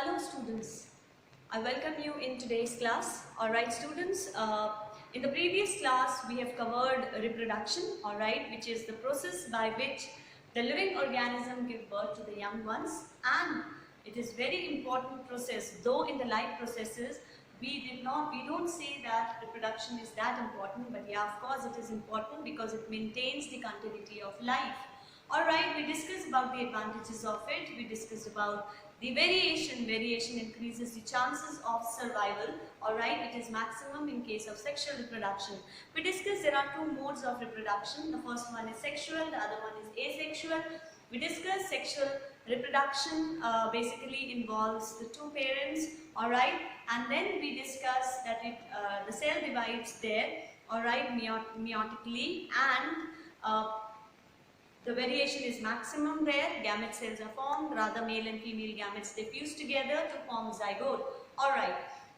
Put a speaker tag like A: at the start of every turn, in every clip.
A: Hello students, I welcome you in today's class. Alright students, in the previous class we have covered reproduction, alright, which is the process by which the living organism give birth to the young ones, and it is very important process. Though in the life processes we don't say that reproduction is that important, but yeah, of course it is important because it maintains the continuity of life. Alright, we discussed about the advantages of it, we discussed about the variation increases the chances of survival, alright, it is maximum in case of sexual reproduction. We discussed there are two modes of reproduction, the first one is sexual, the other one is asexual. We discussed sexual reproduction basically involves the two parents, alright, and then we discussed that the cell divides there, alright, meiotically, and the variation is maximum there, gamete cells are formed, rather male and female gametes they fuse together to form zygote. Alright,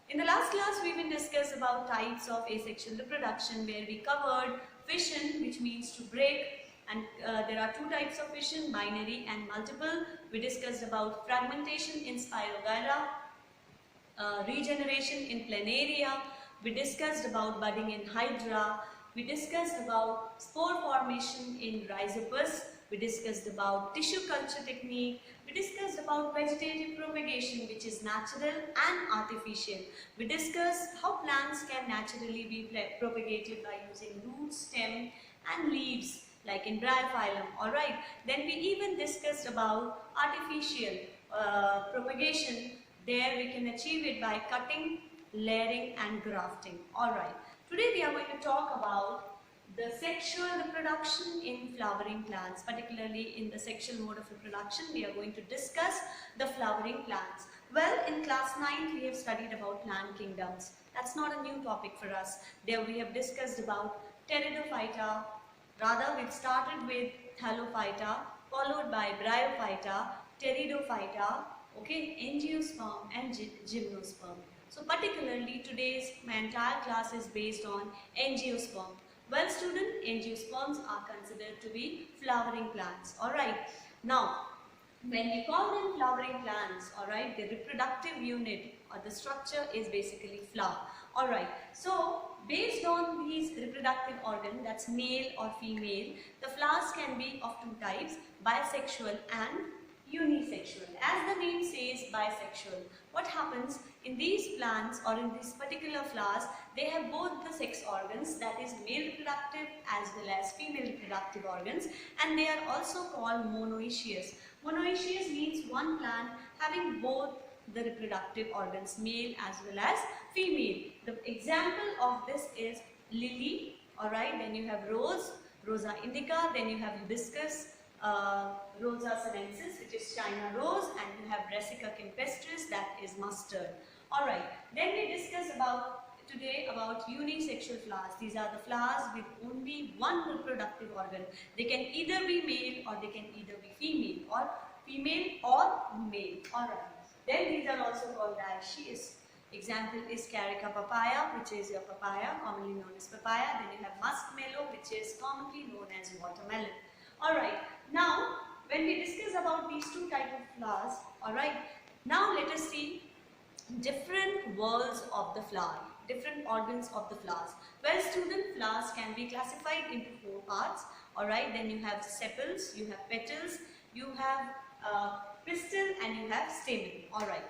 A: in the last class we will discuss about types of asexual reproduction where we covered fission, which means to break, and there are two types of fission, binary and multiple. We discussed about fragmentation in Spirogyra, regeneration in Planaria. We discussed about budding in Hydra. We discussed about spore formation in Rhizopus. We discussed about tissue culture technique. We discussed about vegetative propagation, which is natural and artificial. We discussed how plants can naturally be propagated by using roots, stem and leaves, like in Bryophyllum. Alright, then we even discussed about artificial propagation. There we can achieve it by cutting, layering and grafting. Alright, today we are going to talk about the sexual reproduction in flowering plants. Particularly in the sexual mode of reproduction, we are going to discuss the flowering plants. Well, in class 9th we have studied about plant kingdoms. That's not a new topic for us. There we have discussed about Pteridophyta. Rather, we've started with Thallophyta, followed by Bryophyta, Pteridophyta, okay, Angiosperm and Gymnosperm. So particularly today's my entire class is based on Angiosperm. Well student, angiosperms are considered to be flowering plants. Alright, now when we call them flowering plants, alright, the reproductive unit or the structure is basically flower. Alright, so based on these reproductive organ, that's male or female, the flowers can be of two types, bisexual and unisexual. As the name says, bisexual. What happens in these plants or in these particular flowers, they have both the sex organs, that is male reproductive as well as female reproductive organs, and they are also called monoecious. Monoecious means one plant having both the reproductive organs, male as well as female. The example of this is lily, alright, then you have rose, Rosa indica, then you have hibiscus, Rosa sinensis, which is China rose, and you have Brassica campestris, that is mustard. Alright, then we discuss today about unisexual flowers. These are the flowers with only one reproductive organ. They can either be male or they can either be female or male. Alright, then these are also called dioecious. Example is Carica papaya, which is your papaya, commonly known as papaya. Then you have muskmellow, which is commonly known as watermelon. Alright, now when we discuss about these two types of flowers, alright, now let us see different worlds of the flower, different organs of the flowers. Well student, flowers can be classified into four parts, alright, then you have sepals, you have petals, you have pistil and you have stamen. Alright,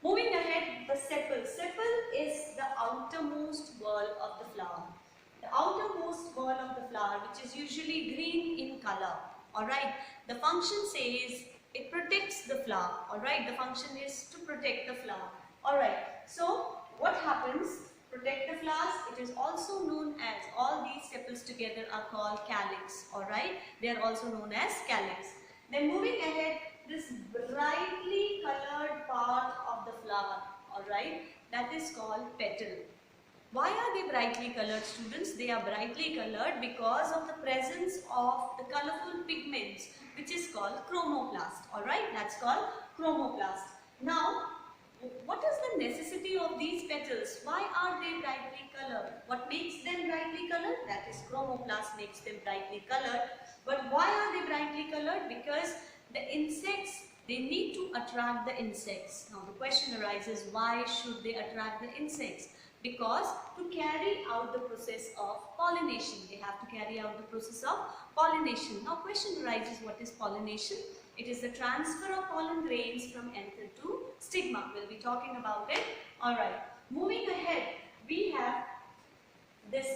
A: moving ahead, the sepal. Sepal is the outermost wall of the flower. The outermost wall of the flower, which is usually green in color, alright. The function says it protects the flower, alright. The function is to protect the flower, alright. So what happens? Protect the flowers. It is also known as, all these sepals together are called calyx, alright. They are also known as calyx. Then moving ahead, this brightly colored part of the flower, alright, that is called petal. Why are they brightly colored, students? They are brightly colored because of the presence of the colorful pigments, which is called chromoplast. Alright, that's called chromoplast. Now, what is the necessity of these petals? Why are they brightly colored? What makes them brightly colored? That is chromoplast makes them brightly colored. But why are they brightly colored? Because the insects They need to attract the insects. Now the question arises, why should they attract the insects? Because to carry out the process of pollination, they have to carry out the process of pollination. Now question arises, what is pollination? It is the transfer of pollen grains from anther to stigma. We'll be talking about it. Alright, moving ahead, we have this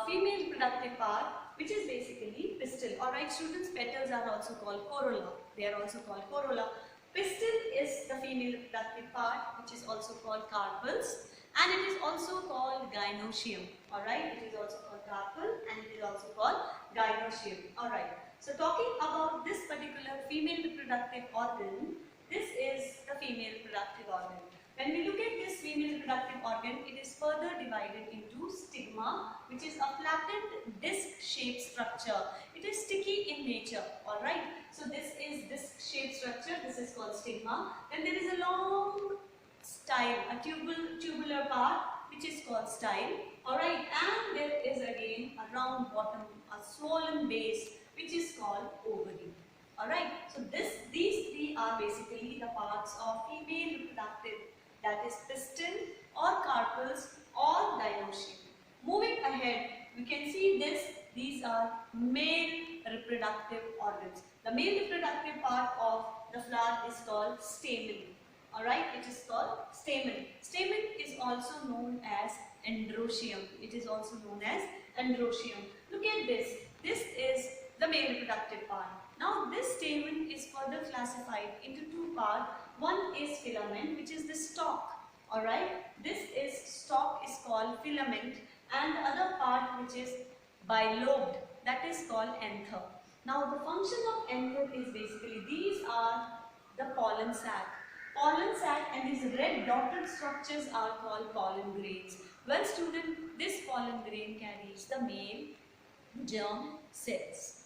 A: female reproductive part, which is basically pistil. Alright students, petals are also called corolla. They are also called corolla. Pistil is the female reproductive part, which is also called carpels, and it is also called gynoecium. Alright, it is also called carpel and it is also called gynoecium. Alright, so talking about this particular female reproductive organ, this is the female reproductive organ. When we look at this female reproductive organ, it is further divided into stigma, which is a flattened disc-shaped structure. It is sticky in nature, alright. So this is disc-shaped structure, this is called stigma. Then there is a long style, a tubular part, which is called style, alright. And there is again a round bottom, a swollen base, which is called ovary. Alright, so these three are basically the parts of female reproductive, that is pistil or carpels or gynoecium. Moving ahead, we can see these are male reproductive organs. The male reproductive part of the flower is called stamen. Alright, it is called stamen. Stamen is also known as androecium. It is also known as androecium. Look at this. This is the male reproductive part. Now this stamen is further classified into two parts. One is filament, which is the stalk. Alright, this stalk is called filament, and the other part, which is bilobed, that is called anther. Now the function of anther is basically, these are the pollen sac. Pollen sac and these red dotted structures are called pollen grains. Well student, this pollen grain carries the male germ cells.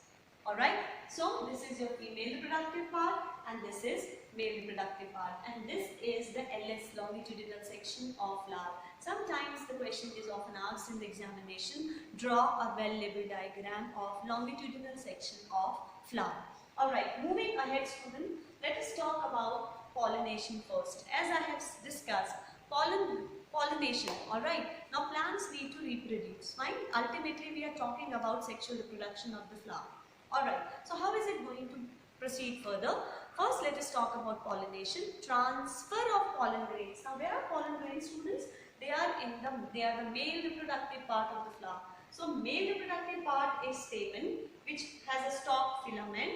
A: Alright, so this is your female reproductive part and this is male reproductive part, and this is the LS, longitudinal section of flower. Sometimes the question is often asked in the examination, draw a well-labeled diagram of longitudinal section of flower. Alright, moving ahead student, let us talk about pollination first. As I have discussed, pollination, alright. Now plants need to reproduce, fine. Ultimately we are talking about sexual reproduction of the flower. Alright, so how is it going to proceed further? First let us talk about pollination, transfer of pollen grains. Now where are pollen grains students? They are the male reproductive part of the flower. So male reproductive part is stamen, which has a stalk filament,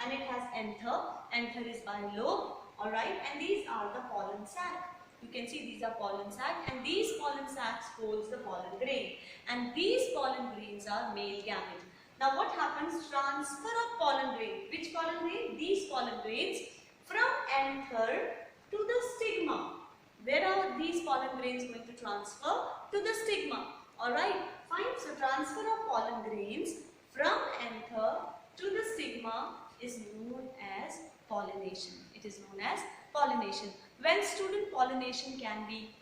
A: and it has anther. Anther is bilobe, alright, and these are the pollen sac. You can see these are pollen sac, and these pollen sacs holds the pollen grain, and these pollen grains are male gamete. Now what happens? Transfer of pollen grain. Which pollen grain? These pollen grains from anther to the stigma. Where are these pollen grains going to transfer? To the stigma. Alright, fine. So transfer of pollen grains from anther to the stigma is known as pollination. It is known as pollination. Well student, pollination can be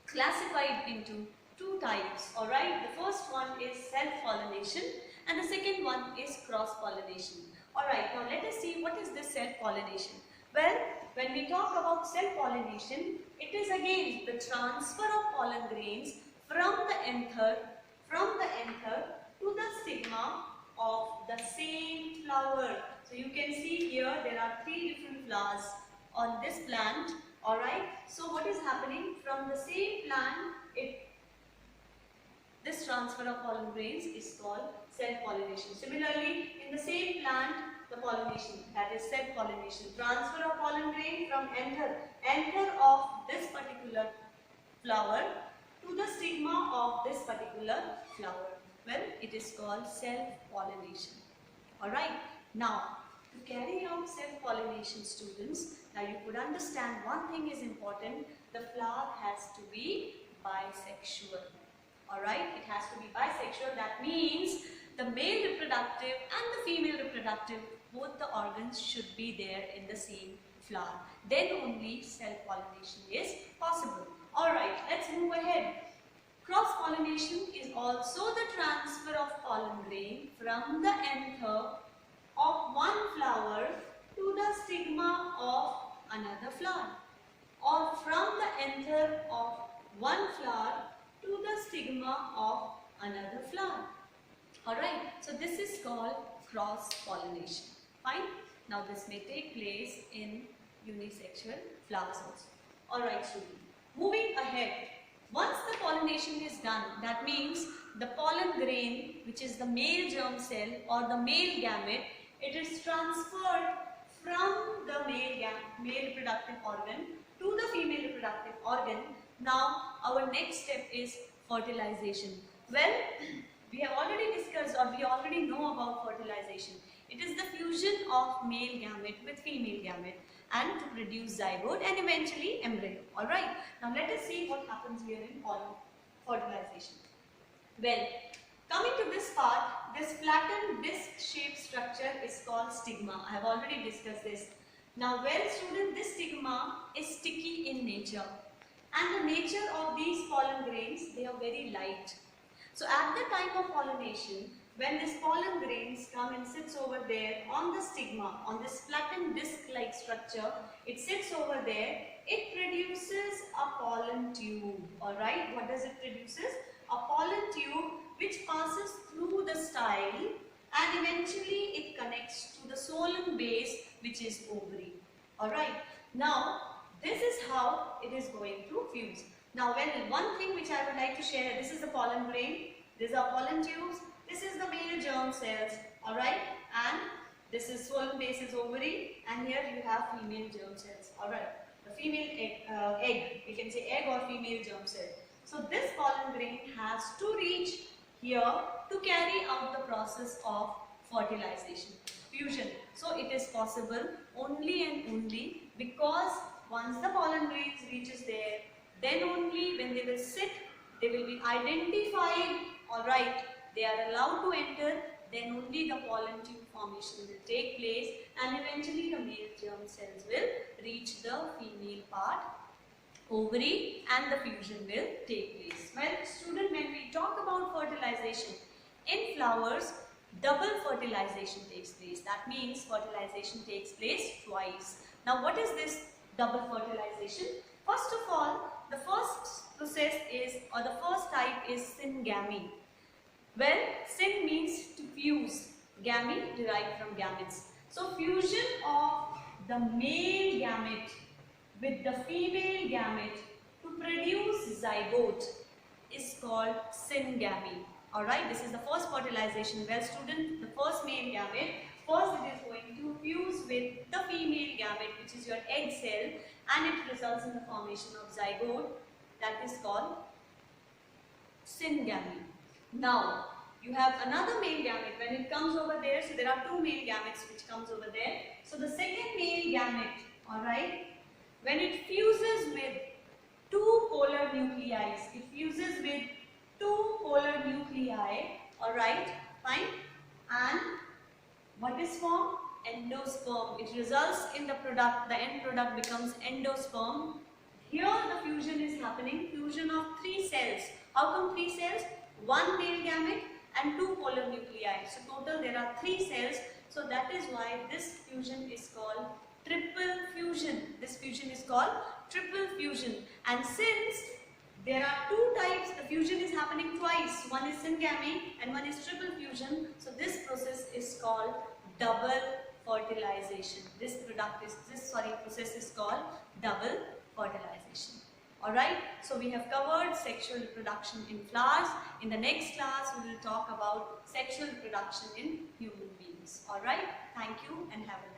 A: classified into two types. Alright, the first one is self-pollination and the second one is cross-pollination. Alright, now let us see what is this self-pollination. Well, when we talk about self-pollination, it is again the transfer of pollen grains from the anther to the stigma of the same flower. So you can see here there are three different flowers on this plant. Alright, so what is happening from the same plant, this transfer of pollen grains is called self-pollination. Similarly, in the same plant, the pollination, that is self-pollination. Transfer of pollen grain from anther of this particular flower to the stigma of this particular flower. Well, it is called self-pollination. Alright, now to carry out self-pollination students, now you could understand one thing is important, the flower has to be bisexual. Alright, it has to be bisexual. That means the male reproductive and the female reproductive, both the organs should be there in the same flower. Then only self-pollination is possible. Alright, let's move ahead. Cross-pollination is also the transfer of pollen grain from the anther of one flower to the stigma of another flower, or from the anther of one flower to the stigma of another flower. Alright, so this is called cross-pollination. Fine. Now this may take place in unisexual flowers also. Alright students, moving ahead. Once the pollination is done, that means the pollen grain, which is the male germ cell or the male gamete, it is transferred from the male reproductive organ to the female reproductive organ. Now our next step is fertilization. Well, we have already discussed, or we already know about fertilization. It is the fusion of male gamete with female gamete and to produce zygote and eventually embryo. Alright, now let us see what happens here in fertilization. Well, coming to this part, this flattened disc-shaped structure is called stigma. I have already discussed this. Now, well student, this stigma is sticky in nature, and the nature of these pollen grains, they are very light. So at the time of pollination, when this pollen grains come and sits over there on the stigma, on this flattened disc-like structure, it sits over there, it produces a pollen tube. Alright, what does it produces? A pollen tube which passes through the style and eventually it connects to the solen base, which is ovary. Alright, now this is how it is going to fuse. Now, one thing which I would like to share, this is the pollen grain, these are pollen tubes, this is the male germ cells, alright, and this is solen base is ovary, and here you have female germ cells, alright. The female egg, we can say egg or female germ cell. So this pollen grain has to reach here to carry out the process of fertilization, fusion. So it is possible only and only because once the pollen grains reaches there, then only when they will sit, they will be identified, alright, they are allowed to enter, then only the pollen tube formation will take place and eventually the male germ cells will reach the female part, ovary, and the fusion will take place. Well student, when we talk about fertilization, in flowers, double fertilization takes place. That means fertilization takes place twice. Now what is this double fertilization? First of all, the first process is, or the first type is syngamy. Well, syn means to fuse, gamy derived from gametes. So fusion of the male gamete with the female gamete to produce zygote is called syngamy. Alright, this is the first fertilization. Well student, the first male gamete, first it is going to fuse with the female gamete, which is your egg cell, and it results in the formation of zygote, that is called syngamy. Now, you have another male gamete. When it comes over there, so there are two male gametes which comes over there. So the second male gamete, alright, when it fuses with two polar nuclei, it fuses with two polar nuclei, alright, fine, and what is formed? Endosperm. It results in the product, the end product becomes endosperm. Here the fusion is happening, fusion of three cells. How come three cells? One male gamete and two polar nuclei. So total there are three cells. So that is why this fusion is called triple fusion. This fusion is called triple fusion. And since there are two types, the fusion is happening twice. One is syngamy and one is triple fusion. So this process is called double fertilization. This process is called double fertilization. Alright, so we have covered sexual reproduction in flowers. In the next class, we will talk about sexual reproduction in human beings. Alright, thank you and have a nice day.